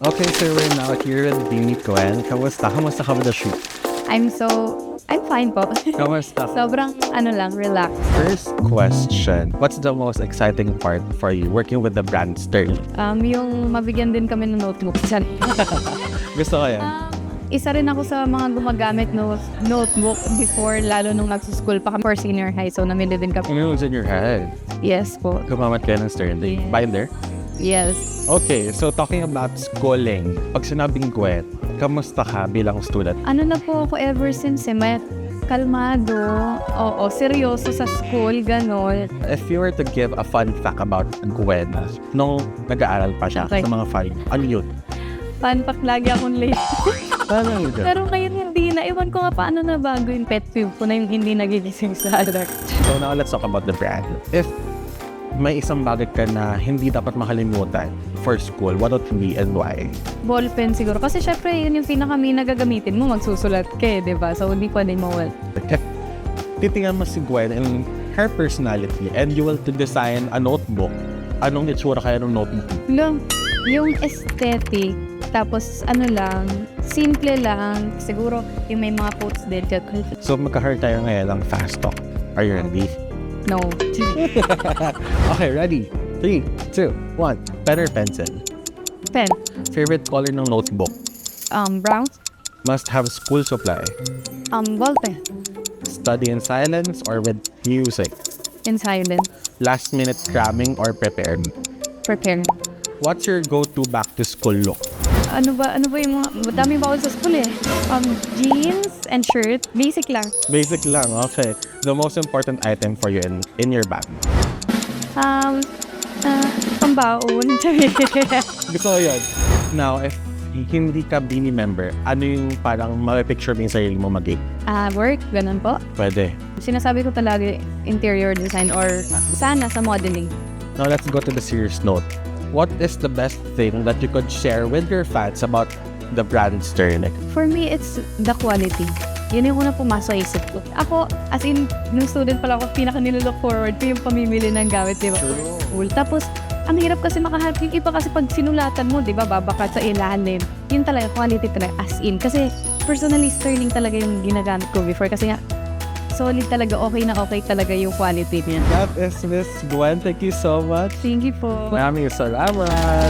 Okay, so we're now here with Bini Gwen. Kamusta? Kamusta ka with the shoot? I'm fine po. Kamusta? Sobrang relax. First question, what's the most exciting part for you working with the brand Sterling? Yung mabigyan din kami ng notebook. Gusto ko yan. Isa rin ako sa mga gumagamit ng notebook before, lalo nung nagsuschool pa kami for senior high. So, namili din kami. Ano was in your head? Yes po. Gumamat kayo ng Sterling. Yes. Binder? Yes. Okay, so talking about schooling, pag sinabing Gwen, kamusta ka bilang student? Ano na po ako ever since may kalmado. Oo, seryoso sa school, ganon. If you were to give a fun fact about Gwen, nung nag-aaral pa siya Okay. sa mga fun, ano yun? Fun fact, lagi akong late. Paano yun? Pero ngayon hindi na. Iwan ko nga paano na bago yung pet peeve ko na yung hindi nagigising sa alarm. So now let's talk about the brand. If may isang bagay ka na hindi dapat makalimutan for school, what would it be and why? Ballpen siguro. Kasi syempre, yun yung pinaka-main na gagamitin mo. Magsusulat ka diba? So, hindi pwede mawal. If titingnan mo si Gwen and her personality and you will to design a notebook, anong itsura kaya ng notebook? Yung aesthetic, tapos simple lang. Siguro, yung may mga quotes din. So magka-heart tayo ngayon ng fast talk. Are you ready? No. Okay, ready? 3, 2, 1. Pen or pencil? Pen. Favorite color ng notebook? Brown. Must have school supply? Ballpen. Study in silence or with music? In silence. Last minute cramming or prepared? Prepare. What's your go-to back to school look? Ano ba yung mga, madami bawal sa school jeans and shirt. Basic lang. Basic lang, okay. The most important item for you in your bag? Pambaon. Gusto ko yun. Now, if hindi ka Bini member, ano yung parang mapipicture mo yung sarili mo maging? Work, ganun po. Pwede. Sinasabi ko talaga interior design or sana sa modeling. Now, let's go to the serious note. What is the best thing that you could share with your fans about the brand Sterling? For me, it's the quality. Yun yung una pumasok sa isip ko. Ako, as in, nung student pala ako, pinaka-nilook forward ko yung pamimili ng gamit, di ba? Cool. Tapos, ang hirap kasi makahanap yung iba kasi pag sinulatan mo, di ba, babakat sa ilalim. Yun talaga, quality talaga, as in. Kasi, personally, Sterling talaga yung ginagamit ko before. Kasi nga, solid talaga, okay talaga yung quality niya. That is Miss Gwen. Thank you so much. Thank you po. Maraming salamat.